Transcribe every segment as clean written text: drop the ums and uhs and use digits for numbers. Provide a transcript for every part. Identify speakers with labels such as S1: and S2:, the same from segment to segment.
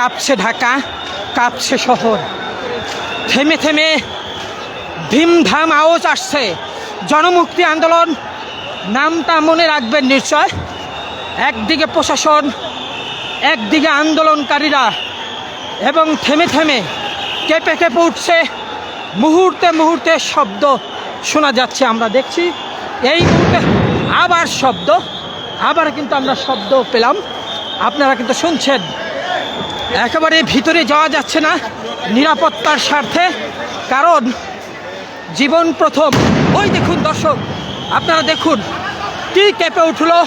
S1: কাঁপছে ঢাকা, কাঁপছে শহর। থেমে থেমে ধিমধাম আওয়াজ আসছে। জনমুক্তি আন্দোলন নামটা মনে রাখবেন নিশ্চয়। একদিকে প্রশাসন, একদিকে আন্দোলনকারীরা, এবং থেমে থেমে কেঁপে কেঁপে উঠছে। মুহূর্তে মুহূর্তে শব্দ শোনা যাচ্ছে। আমরা দেখছি এই মুহূর্তে আবার শব্দ, আবার কিন্তু আমরা শব্দ পেলাম, আপনারা কিন্তু শুনছেন। একেবারে ভিতরে যাওয়া যাচ্ছে না নিরাপত্তার স্বার্থে, কারণ জীবন প্রথম। ওই দেখুন দর্শক, আপনারা দেখুন কি কেঁপে উঠলো,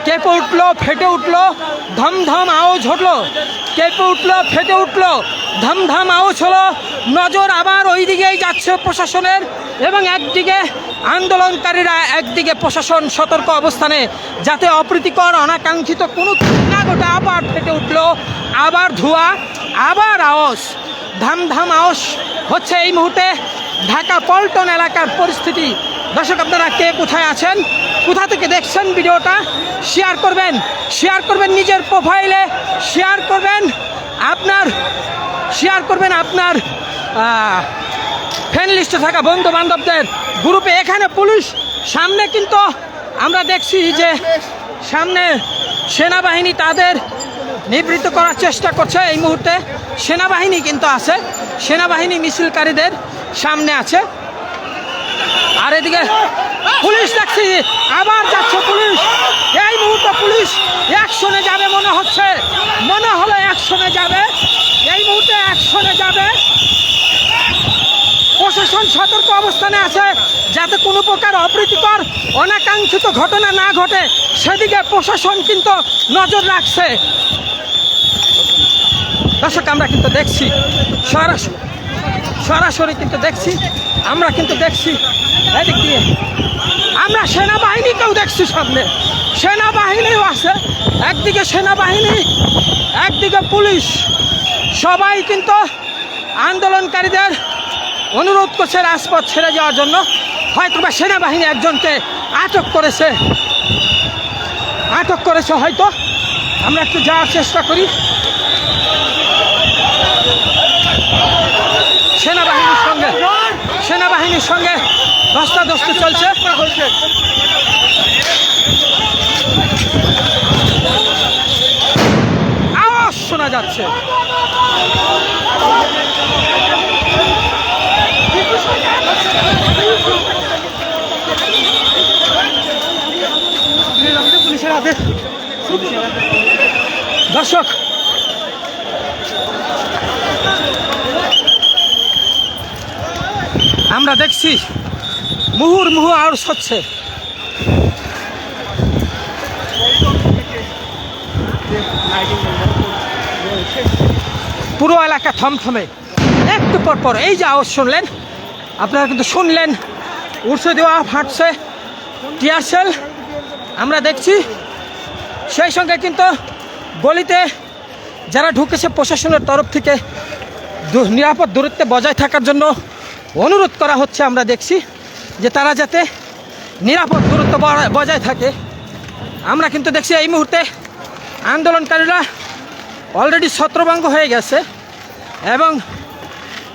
S1: কেঁপে উঠলো, ফেটে উঠলো, ধমধম আওয়াজ হলো, কেঁপে উঠলো, ফেটে উঠলো, ধমধম আওয়াজ হলো। নজর আবার ওই দিকেই যাচ্ছে প্রশাসনের, এবং একদিকে আন্দোলনকারীরা, একদিকে প্রশাসন সতর্ক অবস্থানে, যাতে অপ্রীতিকর অনাকাঙ্ক্ষিত কোনো না ঘটে। আবার ফেটে উঠলো, আবার ধোঁয়া, আবার আওয়াজ, ধামধাম আওয়াজ হচ্ছে এই মুহূর্তে ঢাকা পল্টন এলাকার পরিস্থিতি। দর্শক, আপনারা কে কোথায় আছেন, কোথা থেকে দেখছেন ভিডিওটা, শেয়ার করবেন, শেয়ার করবেন নিজের প্রোফাইলে, শেয়ার করবেন আপনার ফ্রেন্ড লিস্টে থাকা বন্ধু বান্ধবদের গ্রুপে। এখানে পুলিশ সামনে কিন্তু আমরা দেখছি যে সামনে সেনাবাহিনী তাদের নিবৃত্ত করার চেষ্টা করছে। এই মুহূর্তে সেনাবাহিনী কিন্তু আছে, সেনাবাহিনী মিছিলকারীদের সামনে আছে। আর এদিকে পুলিশ দেখছি আবার যাচ্ছে পুলিশ। এই মুহূর্তে পুলিশ অ্যাকশনে যাবে মনে হচ্ছে, মনে হলো অ্যাকশনে যাবে, এই মুহূর্তে অ্যাকশনে যাবে। প্রশাসন সতর্ক অবস্থানে আছে যাতে কোনো প্রকার অপ্রীতিকর অনাকাঙ্ক্ষিত ঘটনা না ঘটে, সেদিকে প্রশাসন কিন্তু নজর রাখছে। দর্শক, আমরা কিন্তু দেখছি সরাসরি কিন্তু দেখছি, আমরা কিন্তু দেখছি এদিক দিয়ে, আমরা সেনাবাহিনীকেও দেখছি, সামনে সেনাবাহিনীও আছে। একদিকে সেনাবাহিনী, একদিকে পুলিশ, সবাই কিন্তু আন্দোলনকারীদের অনুরোধ করছে রাজপথ ছেড়ে যাওয়ার জন্য। হয়তো বা সেনাবাহিনী একজনকে আটক করেছে হয়তো। আমরা একটু যাওয়ার চেষ্টা করি। সেনাবাহিনীর সঙ্গে ধস্তাধস্তি চলছে। আওয়াজ শোনা যাচ্ছে। দর্শক, আমরা দেখছি মুহুর্মুহু আওয়াজ হচ্ছে। পুরো এলাকা থমথমে। একটু পর এই যে আওয়াজ শুনলেন, আপনারা কিন্তু শুনলেন, উড়ছে দেওয়া, ফাটছে টিয়ার সেল আমরা দেখছি। সেই সঙ্গে কিন্তু গলিতে যারা ঢুকেছে প্রশাসনের তরফ থেকে নিরাপদ দূরত্বে বজায় থাকার জন্য অনুরোধ করা হচ্ছে। আমরা দেখছি যে তারা যাতে নিরাপদ দূরত্ব বজায় থাকে। আমরা কিন্তু দেখছি এই মুহূর্তে আন্দোলনকারীরা অলরেডি ছত্রভঙ্গ হয়ে গেছে এবং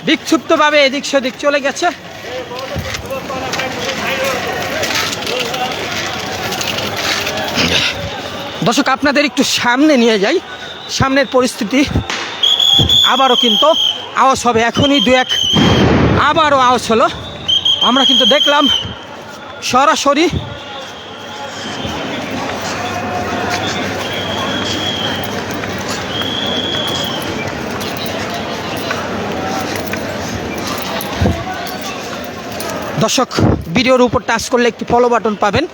S1: বিক্ষুব্ধভাবে এদিক সেদিক চলে গেছে। দর্শক, আপনাদের একটু সামনে নিয়ে যাই, সামনের পরিস্থিতি। আবারও কিন্তু আওয়াজ হবে, এখনই দু এক আবারও আওয়াজ হলো। আমরা কিন্তু দেখলাম সরাসরি দর্শক, ভিডিওর উপর টাচ করলে একটি ফলো বাটন পাবেন,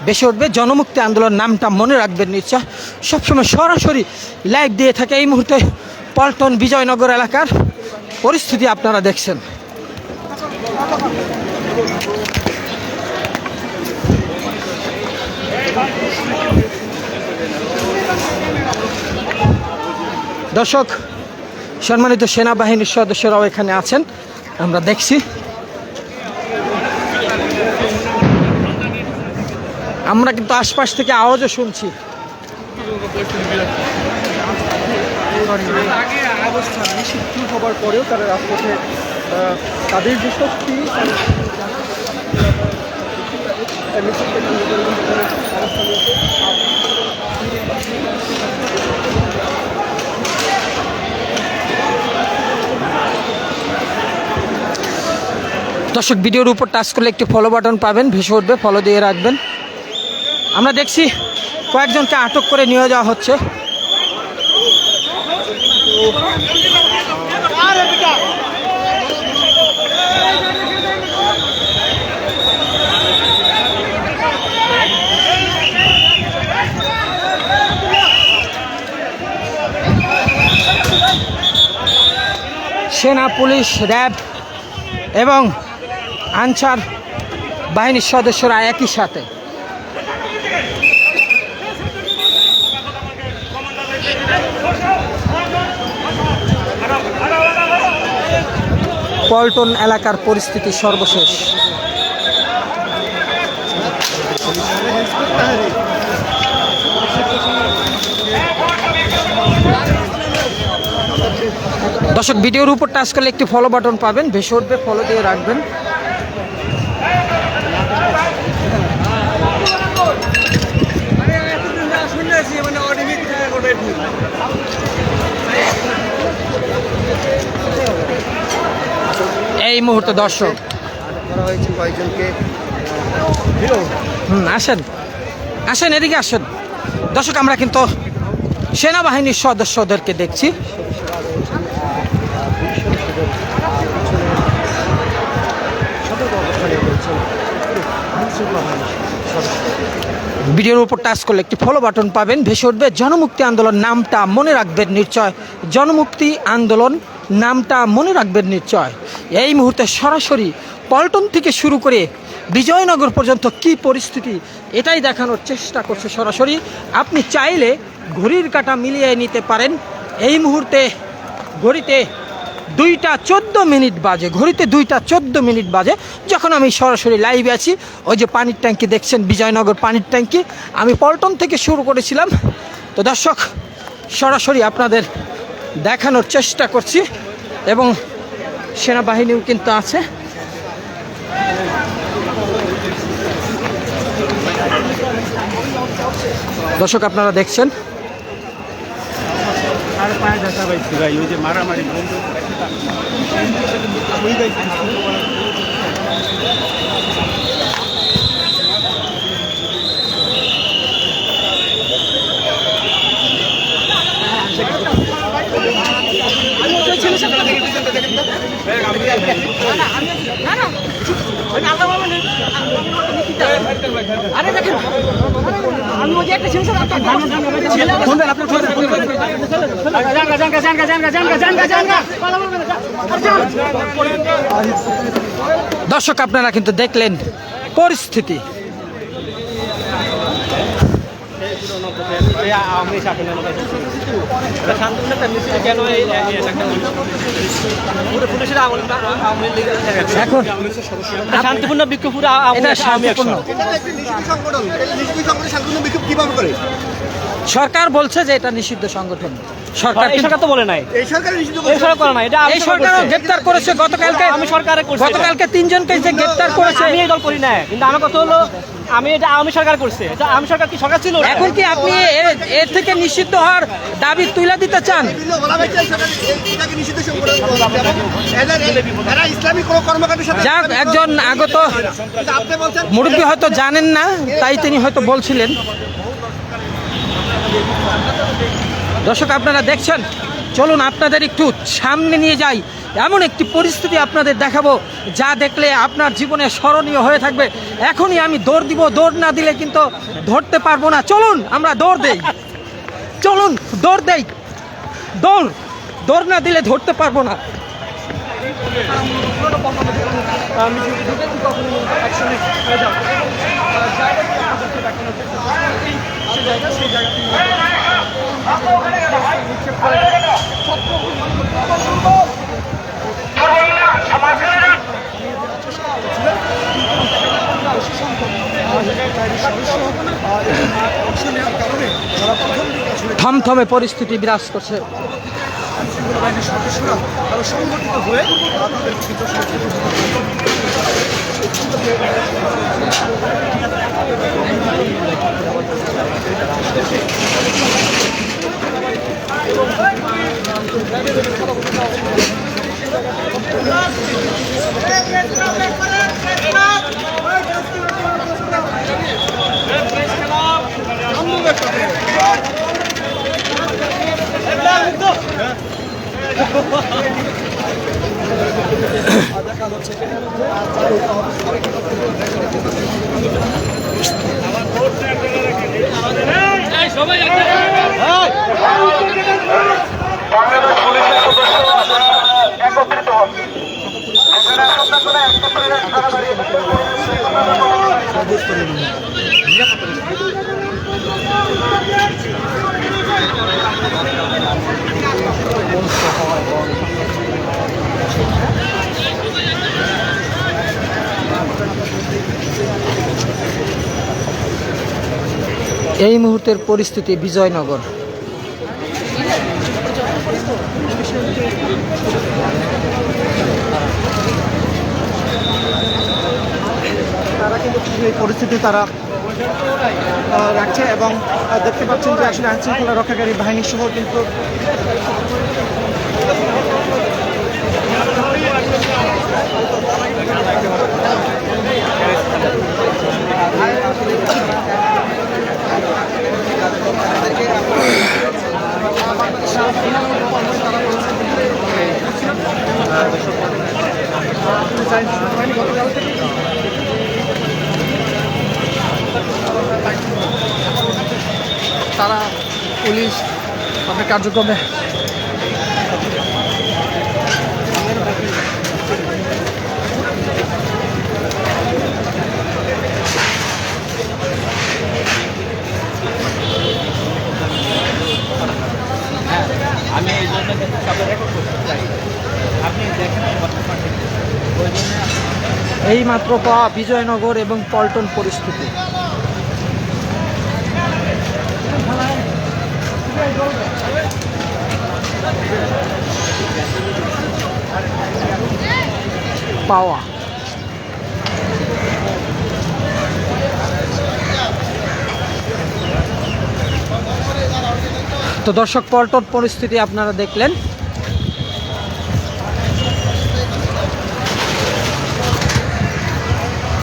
S1: বেশি উঠবে। জনমুক্তি আন্দোলন নামটা মনে রাখবেন নিশ্চয়, সবসময় সরাসরি লাইভ দিয়ে থাকে। এই মুহূর্তে পল্টন বিজয়নগর এলাকার পরিস্থিতি আপনারা দেখছেন। দর্শক, সম্মানিত সেনাবাহিনীর সদস্যরাও এখানে আছেন, আমরা দেখছি। আমরা কিন্তু আশপাশ থেকে আওয়াজও শুনছি।
S2: অবস্থান নিষিদ্ধ হবার পরেও তারা রাজপথে তাদের যে শক্তি
S1: দর্শক, ভিডিওর উপর টাচ করলে একটি ফলো বাটন পাবেন, ভেসে উঠবে, ফলো দিয়ে রাখবেন। আমরা দেখছি কয়েকজনকে আটক করে নিয়ে যাওয়া হচ্ছে। সেনা, পুলিশ, র্যাব এবং আনসার বাহিনীর সদস্যরা একই সাথে পল্টন এলাকার পরিস্থিতি সর্বশেষ। দর্শক, ভিডিওর উপর টাচ করলে একটি ফলো বাটন পাবেন, ভেসে উঠবে, ফলো দিয়ে রাখবেন। এই মুহূর্তে দর্শক
S2: করা হয়েছে কয়েকজনকে।
S1: আসেন আসেন, এদিকে আসেন। দর্শক, আমরা কিন্তু সেনাবাহিনীর সদস্যদেরকে দেখছি। ভিডিওর উপর টাচ করলে একটি ফলো বাটন পাবেন, ভেসে উঠবে জনমুক্তি আন্দোলন, নামটা মনে রাখবেন নিশ্চয়। জনমুক্তি আন্দোলন নামটা মনে রাখবেন নিশ্চয়। এই মুহূর্তে সরাসরি পল্টন থেকে শুরু করে বিজয়নগর পর্যন্ত কি পরিস্থিতি, এটাই দেখানোর চেষ্টা করছে সরাসরি। আপনি চাইলে ঘড়ির কাঁটা মিলিয়ে নিতে পারেন। এই মুহূর্তে ঘড়িতে 2:14 বাজে, ঘড়িতে 2:14 বাজে, যখন আমি সরাসরি লাইভে আছি। ওই যে পানির ট্যাঙ্কি দেখছেন, বিজয়নগর পানির ট্যাঙ্কি, আমি পল্টন থেকে শুরু করেছিলাম। তো দর্শক, সরাসরি আপনাদের দেখানোর চেষ্টা করছি এবং সেনাবাহিনীও কিন্তু আছে। দর্শক, আপনারা দেখছেন
S2: মারামারি
S1: দর্শক, আপনারা কিন্তু দেখলেন পরিস্থিতি।
S2: শান্তিপূর্ণ বিক্ষোভ
S1: সরকার বলছে যে এটা নিষিদ্ধ সংগঠন। সরকার
S2: তো বলে নাই, এই সরকার
S1: গ্রেপ্তার করেছে গতকালকে।
S2: আমি সরকারে
S1: গতকালকে 3 জনকে যে গ্রেপ্তার করেছে।
S2: আমি এই দল করি না, কিন্তু আমার কথা হলো আমি এটা আওয়ামী সরকার করছে। এটা আওয়ামী সরকার কি সরকার ছিল?
S1: এখন কি আপনি এর থেকে নিষিদ্ধ হওয়ার দাবি তুলে দিতে চান? যাক, একজন আগত মুরব্বী হয়তো জানেন না, তাই তিনি হয়তো বলছিলেন। দর্শক, আপনারা দেখছেন, চলুন আপনাদের একটু সামনে নিয়ে যাই। এমন একটি পরিস্থিতি আপনাদের দেখাবো যা দেখলে আপনার জীবনে স্মরণীয় হয়ে থাকবে। এখনই আমি দৌড় দিব, দৌড় না দিলে কিন্তু ধরতে পারবো না। চলুন আমরা দৌড় দেই, চলুন দৌড় দেই। দৌড় না দিলে ধরতে পারবো না। থমথমে পরিস্থিতি বিরাজ করছে।
S3: আইনশৃঙ্খলা বাহিনীর সদস্যরা তারা সংগঠিত হয়ে তাদের
S4: বাংলাদেশ পুলিশের সদস্য একত্রিত হন। আপনারা সন্ধ্যা করে একটা করে খারাপ
S1: এই মুহূর্তের পরিস্থিতি বিজয়নগর।
S3: তারা কিন্তু এই পরিস্থিতি তারা রাখছে এবং দেখতে পাচ্ছেন যে আসলে আইনশৃঙ্খলা রক্ষাকারী বাহিনী সহ কিন্তু তারা পুলিশ তাদের কার্যক্রমে
S2: আমি এই জন্য কিন্তু সবাই রেকর্ড করতে চাই। আপনি দেখেন
S1: এই মাত্র পাওয়া বিজয়নগর এবং পল্টন পরিস্থিতি। পাওয়া তো দর্শক, পল্টন পরিস্থিতি আপনারা দেখলেন।